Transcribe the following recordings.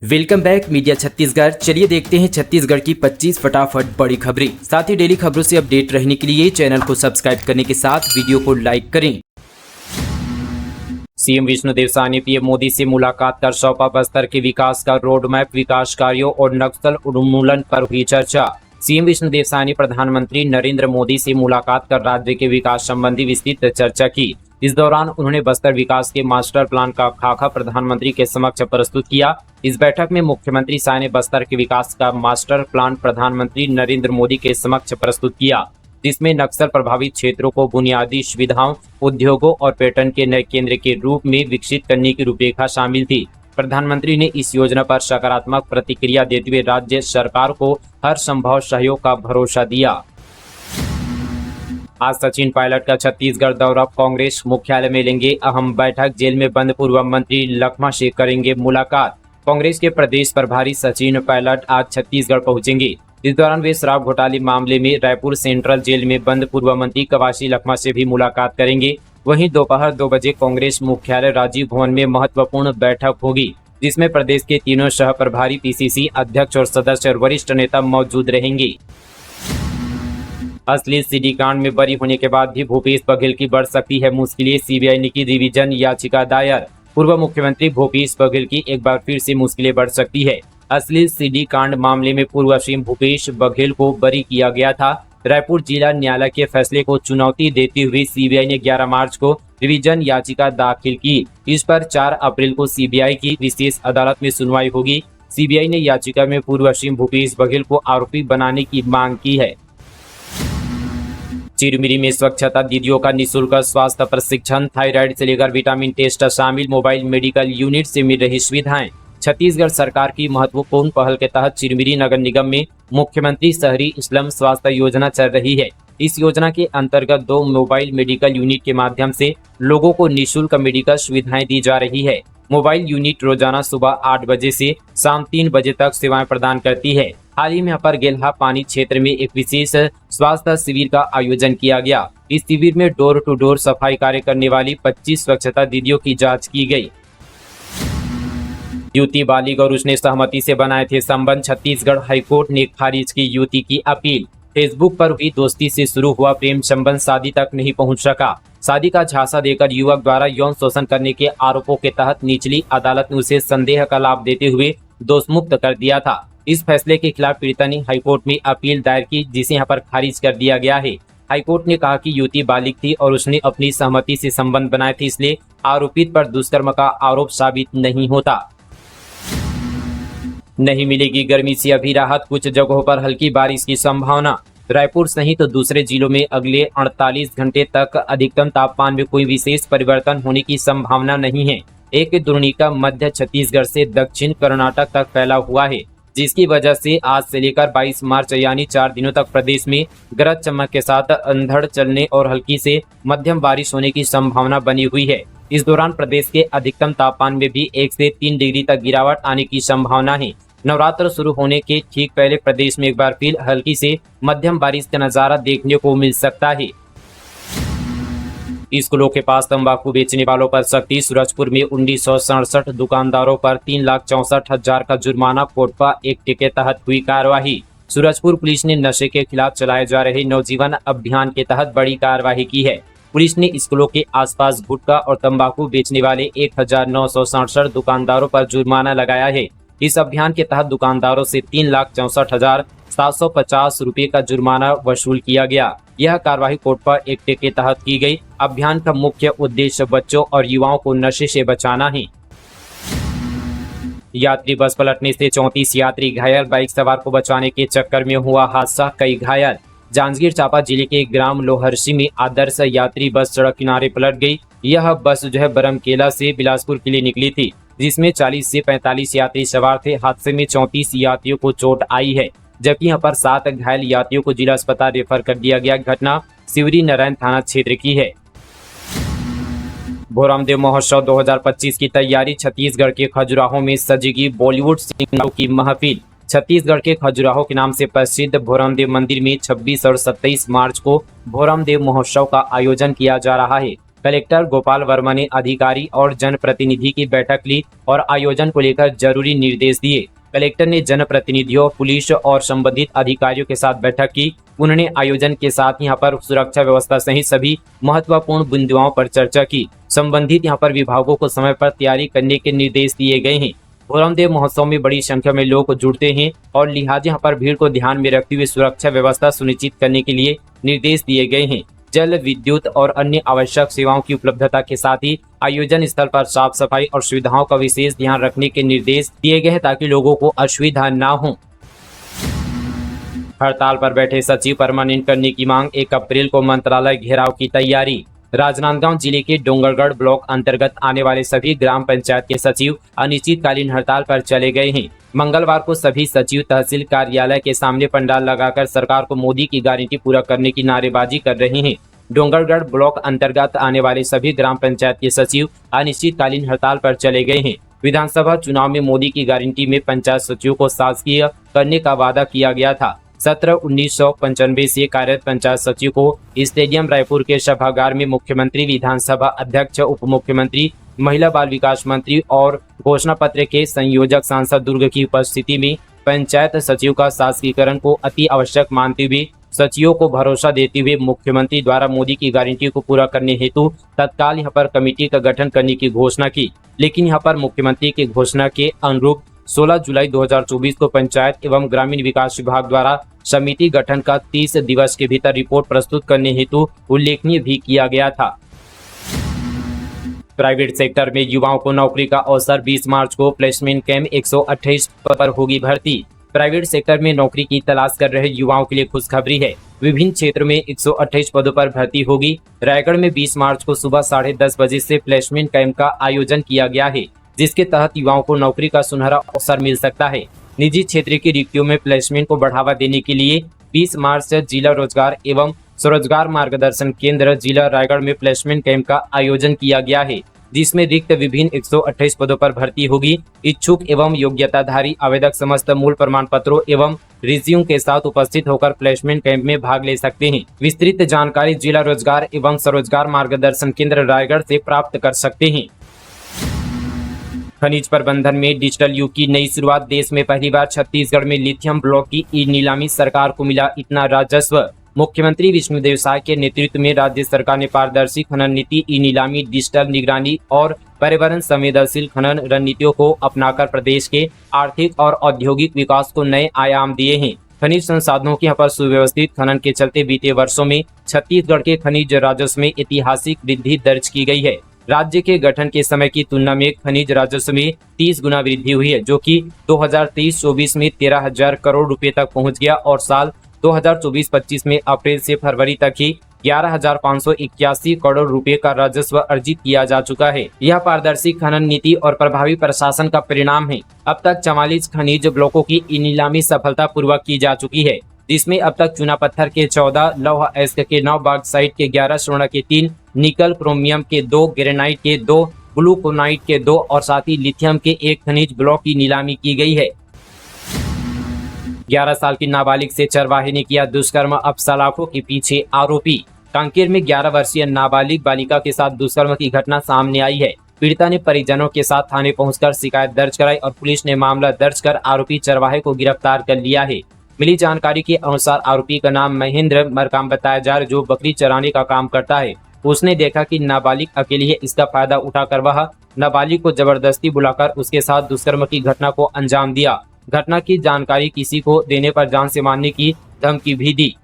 Welcome back media Chhattisgarh. चलिए देखते हैं छत्तीसगढ़ की 25 फटाफट बड़ी खबरें। साथ ही डेली खबरों से अपडेट रहने के लिए चैनल को सब्सक्राइब करने के साथ वीडियो को लाइक करें। सीएम विष्णुदेव साय ने पीएम मोदी से मुलाकात कर सौंपा बस्तर के विकास का रोड मैप, विकास कार्यों और नक्सल उन्मूलन पर हुई चर्चा। सीएम विष्णुदेव साय ने प्रधानमंत्री नरेंद्र मोदी से मुलाकात कर राज्य के विकास संबंधी विस्तृत चर्चा की। इस दौरान उन्होंने बस्तर विकास के मास्टर प्लान का खाका प्रधानमंत्री के समक्ष प्रस्तुत किया। इस बैठक में मुख्यमंत्री साय ने बस्तर के विकास का मास्टर प्लान प्रधानमंत्री नरेंद्र मोदी के समक्ष प्रस्तुत किया, जिसमें नक्सल प्रभावित क्षेत्रों को बुनियादी सुविधाओं, उद्योगों और पर्यटन के नए केंद्र के रूप में विकसित करने की रूपरेखा शामिल थी। प्रधानमंत्री ने इस योजना पर सकारात्मक प्रतिक्रिया देते हुए राज्य सरकार को हर संभव सहयोग का भरोसा दिया। आज सचिन पायलट का छत्तीसगढ़ दौरा, कांग्रेस मुख्यालय में लेंगे अहम बैठक, जेल में बंद पूर्व मंत्री लखमा से करेंगे मुलाकात। कांग्रेस के प्रदेश प्रभारी सचिन पायलट आज छत्तीसगढ़ पहुंचेंगे। इस दौरान वे शराब घोटाले मामले में रायपुर सेंट्रल जेल में बंद पूर्व मंत्री कवासी लखमा से भी मुलाकात करेंगे। वहीं दोपहर 2 बजे कांग्रेस मुख्यालय राजीव भवन में महत्वपूर्ण बैठक होगी, जिसमें प्रदेश के तीनों सह प्रभारी, पीसीसी अध्यक्ष और सदस्य और वरिष्ठ नेता मौजूद रहेंगे। असली सीडी कांड में बरी होने के बाद भी भूपेश बघेल की बढ़ सकती है मुश्किलें, सीबीआई ने की रिवीजन याचिका दायर। पूर्व मुख्यमंत्री भूपेश बघेल की एक बार फिर से मुश्किलें बढ़ सकती है। असली सीडी कांड मामले में पूर्व सीएम भूपेश बघेल को बरी किया गया था। रायपुर जिला न्यायालय के फैसले को चुनौती देते हुए सीबीआई ने 11 मार्च को रिवीजन याचिका दाखिल की। इस पर 4 अप्रैल को सीबीआई की विशेष अदालत में सुनवाई होगी। सीबीआई ने याचिका में पूर्व सीएम भूपेश बघेल को आरोपी बनाने की मांग की है। चिरमिरी में स्वच्छता दीदियों का निःशुल्क स्वास्थ्य प्रशिक्षण, थायराइड से लेकर विटामिन टेस्ट शामिल, मोबाइल मेडिकल यूनिट से मिल रही सुविधाएं। छत्तीसगढ़ सरकार की महत्वपूर्ण पहल के तहत चिरमिरी नगर निगम में मुख्यमंत्री शहरी स्लम स्वास्थ्य योजना चल रही है। इस योजना के अंतर्गत 2 मोबाइल मेडिकल यूनिट के माध्यम से लोगों को निःशुल्क मेडिकल सुविधाएं दी जा रही है। मोबाइल यूनिट रोजाना सुबह 8 बजे से शाम 3 बजे तक सेवाएं प्रदान करती है। हाल ही में अपर गेल्हा पानी क्षेत्र में एक विशेष स्वास्थ्य शिविर का आयोजन किया गया। इस शिविर में डोर टू डोर सफाई कार्य करने वाली 25 स्वच्छता दीदियों की जांच की गई। युवती बालिग और उसने सहमति से बनाए थे संबंध, छत्तीसगढ़ हाईकोर्ट ने खारिज की युवती की अपील। फेसबुक पर हुई दोस्ती से शुरू हुआ प्रेम संबंध शादी तक नहीं पहुंच सका। शादी का झांसा देकर युवक द्वारा यौन शोषण करने के आरोपों के तहत निचली अदालत ने उसे संदेह का लाभ देते हुए दोषमुक्त कर दिया था। इस फैसले के खिलाफ पीड़िता ने हाईकोर्ट में अपील दायर की, जिसे यहां पर खारिज कर दिया गया है। हाईकोर्ट ने कहा कि युवती बालिग थी और उसने अपनी सहमति से संबंध बनाए थे, इसलिए आरोपित पर दुष्कर्म का आरोप साबित नहीं होता। नहीं मिलेगी गर्मी से अभी राहत, कुछ जगहों पर हल्की बारिश की संभावना। रायपुर सहित दूसरे जिलों में अगले 48 घंटे तक अधिकतम तापमान में कोई विशेष परिवर्तन होने की संभावना नहीं है। एक द्रोणिका मध्य छत्तीसगढ़ से दक्षिण कर्नाटक तक फैला हुआ है, जिसकी वजह से आज से लेकर 22 मार्च यानी 4 दिनों तक प्रदेश में गरज चमक के साथ अंधड़ चलने और हल्की से मध्यम बारिश होने की संभावना बनी हुई है। इस दौरान प्रदेश के अधिकतम तापमान में भी 1 से 3 डिग्री तक गिरावट आने की संभावना है। नवरात्र शुरू होने के ठीक पहले प्रदेश में एक बार फिर हल्की से मध्यम बारिश का नजारा देखने को मिल सकता है। स्कूलों के पास तंबाकू बेचने वालों पर सख्ती, सूरजपुर में 1967 दुकानदारों पर 3,64,000 का जुर्माना, कोटपा एक्ट के तहत हुई कार्रवाई। सूरजपुर पुलिस ने नशे के खिलाफ चलाए जा रहे नवजीवन अभियान के तहत बड़ी कार्रवाई की है। पुलिस ने स्कूलों के आसपास गुटखा और तंबाकू बेचने वाले 1,967 दुकानदारों पर जुर्माना लगाया है। इस अभियान के तहत दुकानदारों से 3,64,750 रुपये का जुर्माना वसूल किया गया। यह कार्रवाई कोटपा एक्ट के तहत की गई। अभियान का मुख्य उद्देश्य बच्चों और युवाओं को नशे से बचाना है। यात्री बस पलटने से 34 यात्री घायल, बाइक सवार को बचाने के चक्कर में हुआ हादसा, कई घायल। जांजगीर चांपा जिले के ग्राम लोहरसी में आदर्श यात्री बस सड़क किनारे पलट गई। यह बस बरमकेला से बिलासपुर के लिए निकली थी, जिसमें 40 से 45 यात्री सवार थे। हादसे में 34 यात्रियों को चोट आई है, जबकि यहाँ पर 7 घायल यात्रियों को जिला अस्पताल रेफर कर दिया गया। घटना सिवरी नारायण थाना क्षेत्र की है। भोरामदेव महोत्सव 2025 की तैयारी, छत्तीसगढ़ के खजुराहो में सजेगी बॉलीवुड सिंगरों की महफिल। छत्तीसगढ़ के खजुराहो के नाम से प्रसिद्ध भोरामदेव मंदिर में 26 और 27 मार्च को भोरामदेव महोत्सव का आयोजन किया जा रहा है। कलेक्टर गोपाल वर्मा ने अधिकारी और जनप्रतिनिधि की बैठक ली और आयोजन को लेकर जरूरी निर्देश दिए। कलेक्टर ने जनप्रतिनिधियों, पुलिस और संबंधित अधिकारियों के साथ बैठक की। उन्होंने आयोजन के साथ यहां पर सुरक्षा व्यवस्था सहित सभी महत्वपूर्ण बिंदुओं पर चर्चा की। संबंधित यहां पर विभागों को समय पर तैयारी करने के निर्देश दिए गए हैं। भोरमदेव महोत्सव में बड़ी संख्या में लोग जुड़ते हैं और लिहाजा यहाँ पर भीड़ को ध्यान में रखते हुए सुरक्षा व्यवस्था सुनिश्चित करने के लिए निर्देश दिए गए हैं। जल, विद्युत और अन्य आवश्यक सेवाओं की उपलब्धता के साथ ही आयोजन स्थल पर साफ सफाई और सुविधाओं का विशेष ध्यान रखने के निर्देश दिए गए हैं ताकि लोगों को असुविधा न हो। हड़ताल पर बैठे सचिव परमानेंट करने की मांग, 1 अप्रैल को मंत्रालय घेराव की तैयारी। राजनांदगांव जिले के डोंगरगढ़ ब्लॉक अंतर्गत आने वाले सभी ग्राम पंचायत के सचिव अनिश्चितकालीन हड़ताल पर चले गए हैं। मंगलवार को सभी सचिव तहसील कार्यालय के सामने पंडाल लगाकर सरकार को मोदी की गारंटी पूरा करने की नारेबाजी कर रहे हैं। डोंगरगढ़ ब्लॉक अंतर्गत आने वाले सभी ग्राम पंचायत के सचिव अनिश्चितकालीन हड़ताल पर चले गए हैं। विधानसभा चुनाव में मोदी की गारंटी में पंचायत सचिवों को शासकीय करने का वादा किया गया था। 17/1995 से कार्यरत पंचायत सचिव को स्टेडियम रायपुर के सभागार में मुख्यमंत्री, विधानसभा अध्यक्ष, उप मुख्यमंत्री, महिला बाल विकास मंत्री और घोषणा पत्र के संयोजक सांसद दुर्ग की उपस्थिति में पंचायत सचिव का शासकीकरण को अति आवश्यक मानते हुए सचिवों को भरोसा देते हुए मुख्यमंत्री द्वारा मोदी की गारंटी को पूरा करने हेतु तत्काल यहां पर कमेटी का गठन करने की घोषणा की। लेकिन यहां पर मुख्यमंत्री की घोषणा के अनुरूप 16 जुलाई 2024 को पंचायत एवं ग्रामीण विकास विभाग द्वारा समिति गठन का 30 दिवस के भीतर रिपोर्ट प्रस्तुत करने हेतु उल्लेखनीय भी किया गया था। प्राइवेट सेक्टर में युवाओं को नौकरी का अवसर, 20 मार्च को प्लेसमेंट कैंप, 128 पर होगी भर्ती। प्राइवेट सेक्टर में नौकरी की तलाश कर रहे युवाओं के लिए खुशखबरी है। विभिन्न क्षेत्र में 128 पदों पर भर्ती होगी। रायगढ़ में 20 मार्च को सुबह 10:30 बजे से प्लेसमेंट कैंप का आयोजन किया गया है, जिसके तहत युवाओं को नौकरी का सुनहरा अवसर मिल सकता है। निजी क्षेत्र की रिक्तियों में प्लेसमेंट को बढ़ावा देने के लिए 20 मार्च से जिला रोजगार एवं स्वरोजगार मार्गदर्शन केंद्र जिला रायगढ़ में प्लेसमेंट कैंप का आयोजन किया गया है, जिसमें रिक्त विभिन्न 128 पदों पर भर्ती होगी। इच्छुक एवं योग्यताधारी आवेदक समस्त मूल प्रमाण पत्रों एवं रिज्यूम के साथ उपस्थित होकर प्लेसमेंट कैंप में भाग ले सकते हैं। विस्तृत जानकारी जिला रोजगार एवं स्वरोजगार मार्गदर्शन केंद्र रायगढ़ से प्राप्त कर सकते हैं। खनिज प्रबंधन में डिजिटल युग की नई शुरुआत, देश में पहली बार छत्तीसगढ़ में लिथियम ब्लॉक की ई नीलामी, सरकार को मिला इतना राजस्व। मुख्यमंत्री विष्णुदेव साय के नेतृत्व में राज्य सरकार ने पारदर्शी खनन नीति, ई नीलामी, डिजिटल निगरानी और पर्यावरण संवेदनशील खनन रणनीतियों को अपनाकर प्रदेश के आर्थिक और औद्योगिक विकास को नए आयाम दिए हैं। खनिज संसाधनों के यहाँ पर सुव्यवस्थित खनन के चलते बीते वर्षों में छत्तीसगढ़ के खनिज राजस्व में ऐतिहासिक वृद्धि दर्ज की गई है। राज्य के गठन के समय की तुलना में खनिज राजस्व में 30 गुना वृद्धि हुई है, जो कि 2023-24 में 13,000 करोड़ रुपए तक पहुंच गया और साल 2024-25 में अप्रैल से फरवरी तक ही 11,581 करोड़ रुपए का राजस्व अर्जित किया जा चुका है। यह पारदर्शी खनन नीति और प्रभावी प्रशासन का परिणाम है। अब तक 44 खनिज ब्लॉकों की नीलामी सफलतापूर्वक की जा चुकी है, जिसमें अब तक चूना पत्थर के 14, लौह अयस्क के 9, बॉक्साइट के 11, स्वर्ण के 3, निकल क्रोमियम के 2, ग्रेनाइट के 2, ग्लूकोनाइट के 2 और साथ ही लिथियम के 1 खनिज ब्लॉक की नीलामी की गई है। 11 साल की नाबालिग से चरवाहे ने किया दुष्कर्म, अब सलाखों के पीछे आरोपी। कांकेर में 11 वर्षीय नाबालिग बालिका के साथ दुष्कर्म की घटना सामने आई है। पीड़िता ने परिजनों के साथ थाने पहुंचकर शिकायत दर्ज कराई और पुलिस ने मामला दर्ज कर आरोपी चरवाहे को गिरफ्तार कर लिया है। मिली जानकारी के अनुसार आरोपी का नाम महेंद्र मरकाम बताया जा रहा है, जो बकरी चराने का काम करता है। उसने देखा कि नाबालिग अकेली है, इसका फायदा उठाकर वह नाबालिग को जबरदस्ती बुलाकर उसके साथ दुष्कर्म की घटना को अंजाम दिया। घटना की जानकारी किसी को देने पर जान से मारने की धमकी भी दी।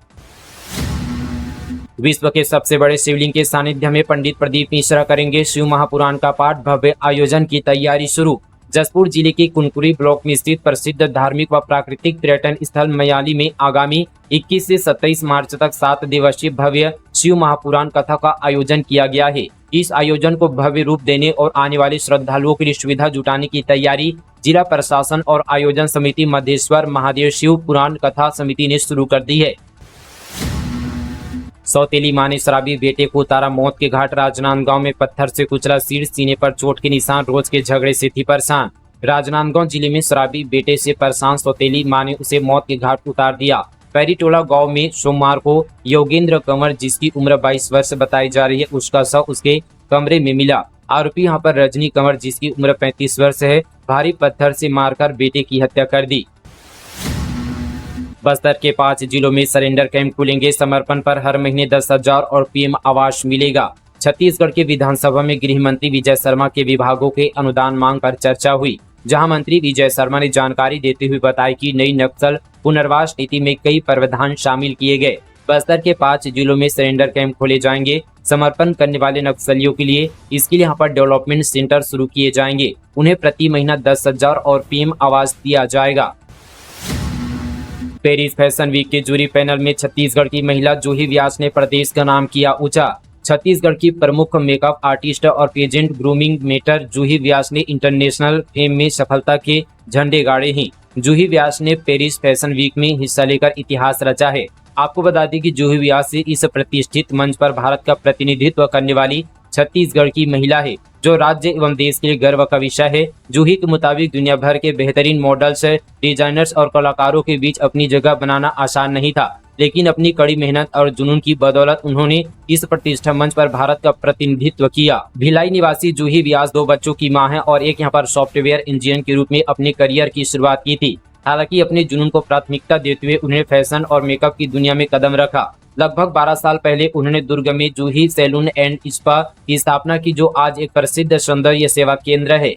विश्व के सबसे बड़े शिवलिंग के सानिध्य में पंडित प्रदीप मिश्रा करेंगे शिव महापुराण का पाठ, भव्य आयोजन की तैयारी शुरू। जसपुर जिले के कुनकुरी ब्लॉक में स्थित प्रसिद्ध धार्मिक व प्राकृतिक पर्यटन स्थल मयाली में आगामी 21 से 27 मार्च तक 7 दिवसीय भव्य शिव महापुराण कथा का आयोजन किया गया है। इस आयोजन को भव्य रूप देने और आने वाले श्रद्धालुओं के लिए सुविधा जुटाने की तैयारी जिला प्रशासन और आयोजन समिति मध्य महादेव शिव पुराण कथा समिति ने शुरू कर दी है। सौतेली मां ने शराबी बेटे को उतारा मौत के घाट, राजनांदगांव में पत्थर से कुचला, सिर सीने पर चोट के निशान, रोज के झगड़े से थी परेशान। राजनांदगांव जिले में शराबी बेटे से परेशान सौतेली मां ने उसे मौत के घाट उतार दिया। पैरीटोला गांव में सोमवार को योगेंद्र कंवर, जिसकी उम्र 22 वर्ष बताई जा रही है, उसका शव उसके कमरे में मिला। आरोपी यहां पर रजनी कंवर, जिसकी उम्र 35 वर्ष है, भारी पत्थर से मारकर बेटे की हत्या कर दी। बस्तर के 5 जिलों में सरेंडर कैंप खुलेंगे। समर्पण पर हर महीने 10,000 और पीएम आवास मिलेगा। छत्तीसगढ़ के विधानसभा में गृह मंत्री विजय शर्मा के विभागों के अनुदान मांग पर चर्चा हुई, जहां मंत्री विजय शर्मा ने जानकारी देते हुए बताया कि नई नक्सल पुनर्वास नीति में कई प्रावधान शामिल किए गए। बस्तर के 5 जिलों में सरेंडर कैंप खोले जाएंगे। समर्पण करने वाले नक्सलियों के लिए इसके लिए यहाँ पर डेवलपमेंट सेंटर शुरू किए जाएंगे। उन्हें प्रति महीना 10,000 और पीएम आवास दिया जाएगा। पेरिस फैशन वीक के जूरी पैनल में छत्तीसगढ़ की महिला जूही व्यास ने प्रदेश का नाम किया ऊंचा। छत्तीसगढ़ की प्रमुख मेकअप आर्टिस्ट और पेजेंट ग्रूमिंग मेटर जूही व्यास ने इंटरनेशनल फेम में सफलता के झंडे गाड़े हैं। जूही व्यास ने पेरिस फैशन वीक में हिस्सा लेकर इतिहास रचा है। आपको बता दें कि जूही व्यास इस प्रतिष्ठित मंच पर भारत का प्रतिनिधित्व करने वाली छत्तीसगढ़ की महिला है, जो राज्य एवं देश के लिए गर्व का विषय है। जूही के मुताबिक दुनिया भर के बेहतरीन मॉडल्स, डिजाइनर्स और कलाकारों के बीच अपनी जगह बनाना आसान नहीं था, लेकिन अपनी कड़ी मेहनत और जुनून की बदौलत उन्होंने इस प्रतिष्ठा मंच पर भारत का प्रतिनिधित्व किया। भिलाई निवासी जूही व्यास 2 बच्चों की मां है और एक यहाँ पर सॉफ्टवेयर इंजीनियर के रूप में अपने करियर की शुरुआत की थी। हालांकि अपने जुनून को प्राथमिकता देते हुए उन्होंने फैशन और मेकअप की दुनिया में कदम रखा। लगभग 12 साल पहले उन्होंने दुर्ग में जूही सैलून एंड स्पा की स्थापना की, जो आज एक प्रसिद्ध सौंदर्य सेवा केंद्र है।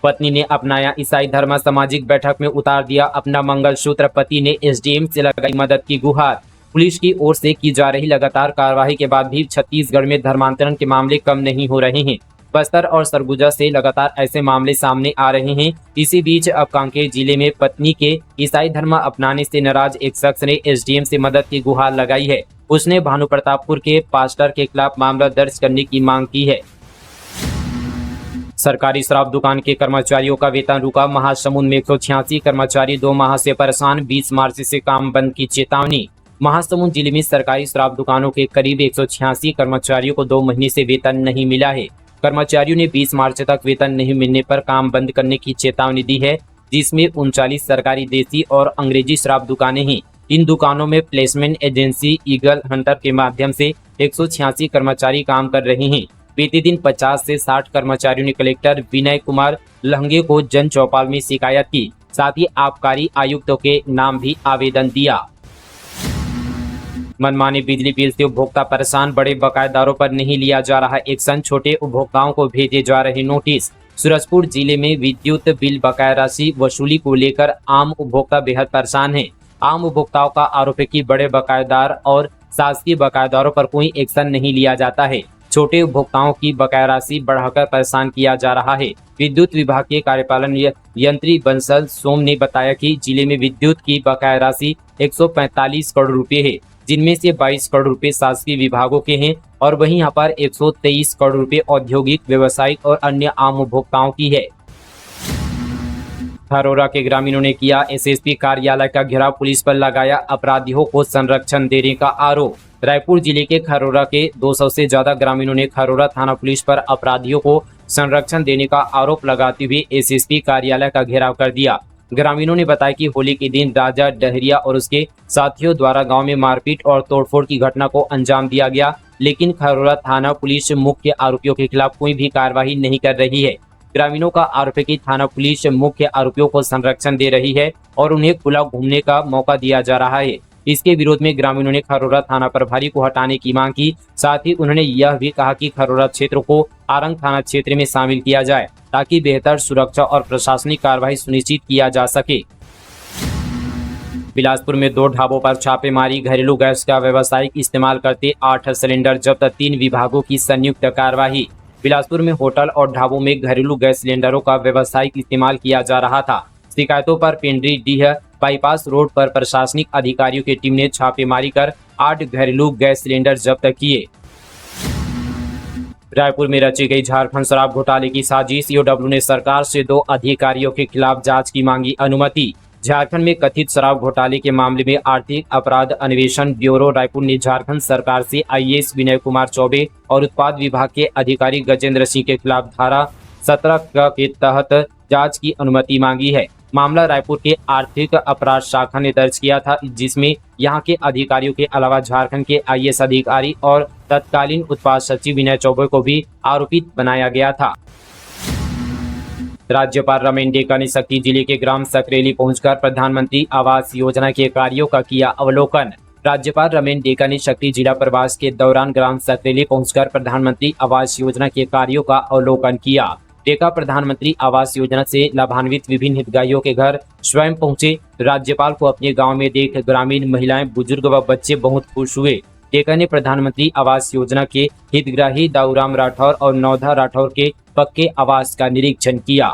पत्नी ने अपनाया ईसाई धर्म, सामाजिक बैठक में उतार दिया अपना मंगलसूत्र। पति ने एसडीएम से लगाई मदद की गुहार। पुलिस की ओर से की जा रही लगातार कार्रवाई के बाद भी छत्तीसगढ़ में धर्मांतरण के मामले कम नहीं हो रहे हैं। बस्तर और सरगुजा से लगातार ऐसे मामले सामने आ रहे हैं। इसी बीच अब कांकेर जिले में पत्नी के ईसाई धर्म अपनाने से नाराज एक शख्स ने एसडीएम से मदद की गुहार लगाई है। उसने भानुप्रतापपुर के पास्टर के खिलाफ मामला दर्ज करने की मांग की है। सरकारी शराब दुकान के कर्मचारियों का वेतन रुका। महासमुंद में 186 कर्मचारी 2 माह से परेशान, 20 मार्च से काम बंद की चेतावनी। महासमुंद जिले में सरकारी शराब दुकानों के करीब 186 कर्मचारियों को 2 महीने से वेतन नहीं मिला है। कर्मचारियों ने 20 मार्च तक वेतन नहीं मिलने पर काम बंद करने की चेतावनी दी है, जिसमें 39 सरकारी देसी और अंग्रेजी शराब दुकानें हैं। इन दुकानों में प्लेसमेंट एजेंसी ईगल हंटर के माध्यम से 186 कर्मचारी काम कर रहे हैं। बीते दिन 50 से 60 कर्मचारियों ने कलेक्टर विनय कुमार लहंगे को जन चौपाल में शिकायत की। साथ ही आबकारी आयुक्तों के नाम भी आवेदन दिया। मनमानी बिजली बिल से उपभोक्ता परेशान, बड़े बकायेदारों पर नहीं लिया जा रहा एक्शन, छोटे उपभोक्ताओं को भेजे जा रहे नोटिस। सूरजपुर जिले में विद्युत बिल बकाया राशि वसूली को लेकर आम उपभोक्ता बेहद परेशान है। आम उपभोक्ताओं का आरोप है कि बड़े बकायेदार और शासकीय बकायेदारों पर कोई एक्शन नहीं लिया जाता है। छोटे उपभोक्ताओं की बकाया राशि बढ़ाकर परेशान किया जा रहा है। विद्युत विभाग के कार्यपालन यंत्री बंसल सोम ने बताया कि जिले में विद्युत की बकाया राशि 145 करोड़ रुपए है, जिनमें से 22 करोड़ रुपए शासकीय विभागों के हैं और वहीं यहाँ पर 123 करोड़ रुपए औद्योगिक, व्यवसायिक और अन्य आम उपभोक्ताओं की है। खरोरा के ग्रामीणों ने किया एसएसपी कार्यालय का घेराव, पुलिस पर लगाया अपराधियों को संरक्षण देने का आरोप। रायपुर जिले के खरोरा के 200 से ज्यादा ग्रामीणों ने खरोरा थाना पुलिस पर अपराधियों को संरक्षण देने का आरोप लगाते हुए एसएसपी कार्यालय का घेराव कर दिया। ग्रामीणों ने बताया कि होली के दिन राजा डहरिया और उसके साथियों द्वारा गांव में मारपीट और तोड़फोड़ की घटना को अंजाम दिया गया, लेकिन खरोरा थाना पुलिस मुख्य आरोपियों के खिलाफ कोई भी कार्रवाई नहीं कर रही है। ग्रामीणों का आरोप है कि थाना पुलिस मुख्य आरोपियों को संरक्षण दे रही है और उन्हें खुला घूमने का मौका दिया जा रहा है। इसके विरोध में ग्रामीणों ने खरोरा थाना प्रभारी को हटाने की मांग की। साथ ही उन्होंने यह भी कहा कि खरोरा क्षेत्र को आरंग थाना क्षेत्र में शामिल किया जाए, ताकि बेहतर सुरक्षा और प्रशासनिक कार्रवाई सुनिश्चित किया जा सके। बिलासपुर में 2 ढाबों पर छापेमारी, घरेलू गैस का व्यावसायिक इस्तेमाल करते 8 सिलेंडर जब्त, 3 विभागों की संयुक्त कार्रवाई। बिलासपुर में होटल और ढाबों में घरेलू गैस सिलेंडरों का व्यावसायिक इस्तेमाल किया जा रहा था। शिकायतों पर पेंड्री डीह बाईपास रोड पर प्रशासनिक अधिकारियों की टीम ने छापेमारी कर 8 घरेलू गैस सिलेंडर जब्त किए। रायपुर में रची गई झारखंड शराब घोटाले की साजिश, ईओडब्ल्यू ने सरकार से 2 अधिकारियों के खिलाफ जांच की मांगी अनुमति। झारखंड में कथित शराब घोटाले के मामले में आर्थिक अपराध अन्वेषण ब्यूरो रायपुर ने झारखंड सरकार से आईएएस विनय कुमार चौबे और उत्पाद विभाग के अधिकारी गजेंद्र सिंह के खिलाफ धारा 17 के तहत जांच की अनुमति मांगी है। मामला रायपुर के आर्थिक अपराध शाखा ने दर्ज किया था, जिसमें यहां के अधिकारियों के अलावा झारखंड के आईएएस अधिकारी और तत्कालीन उत्पाद सचिव विनय चौबे को भी आरोपित बनाया गया था। राज्यपाल रमेन डेका ने शक्ति जिले के ग्राम सकरेली पहुंचकर प्रधानमंत्री आवास योजना के कार्यों का किया अवलोकन। राज्यपाल रमेन डेका ने शक्ति जिला प्रवास के दौरान ग्राम सकरेली पहुंचकर प्रधानमंत्री आवास योजना के कार्यों का अवलोकन किया। डेका प्रधानमंत्री आवास योजना से लाभान्वित विभिन्न हितग्राहियों के घर स्वयं पहुंचे। राज्यपाल को अपने गांव में देख ग्रामीण महिलाएं, बुजुर्ग व बच्चे बहुत खुश हुए। डेका ने प्रधानमंत्री आवास योजना के हितग्राही दाऊराम राठौर और नौधा राठौर के पक्के आवास का निरीक्षण किया।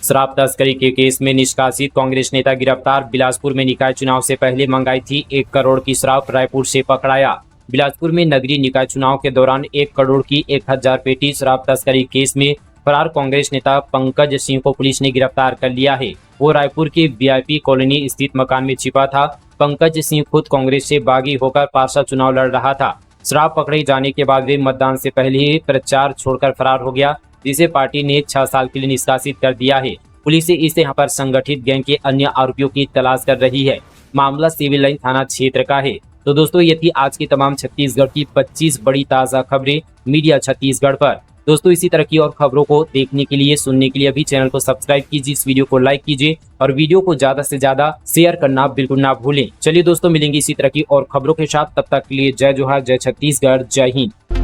शराब तस्करी के केस में निष्कासित कांग्रेस नेता गिरफ्तार। बिलासपुर में निकाय चुनाव से पहले मंगाई थी 1 करोड़ की शराब, रायपुर से पकड़ाया। बिलासपुर में नगरीय निकाय चुनाव के दौरान 1 करोड़ की 1000 पेटी शराब तस्करी केस में फरार कांग्रेस नेता पंकज सिंह को पुलिस ने गिरफ्तार कर लिया है। वो रायपुर की वीआईपी कॉलोनी स्थित मकान में छिपा था। पंकज सिंह खुद कांग्रेस से बागी होकर पार्षद चुनाव लड़ रहा था। शराब पकड़े जाने के बाद वे मतदान से पहले ही प्रचार छोड़कर फरार हो गया, जिसे पार्टी ने 6 साल के लिए निष्कासित कर दिया है। पुलिस इस यहाँ पर संगठित गैंग के अन्य आरोपियों की तलाश कर रही है। मामला सिविल लाइन थाना क्षेत्र का है। तो दोस्तों, ये थी आज की तमाम छत्तीसगढ़ की 25 बड़ी ताज़ा खबरें मीडिया छत्तीसगढ़ पर। दोस्तों, इसी तरह की और खबरों को देखने के लिए, सुनने के लिए अभी चैनल को सब्सक्राइब कीजिए, इस वीडियो को लाइक कीजिए और वीडियो को ज़्यादा से ज़्यादा शेयर करना बिल्कुल ना भूलें। चलिए दोस्तों, मिलेंगे इसी तरह की और खबरों के साथ। तब तक के लिए जय जोहार, जय छत्तीसगढ़, जय हिंद।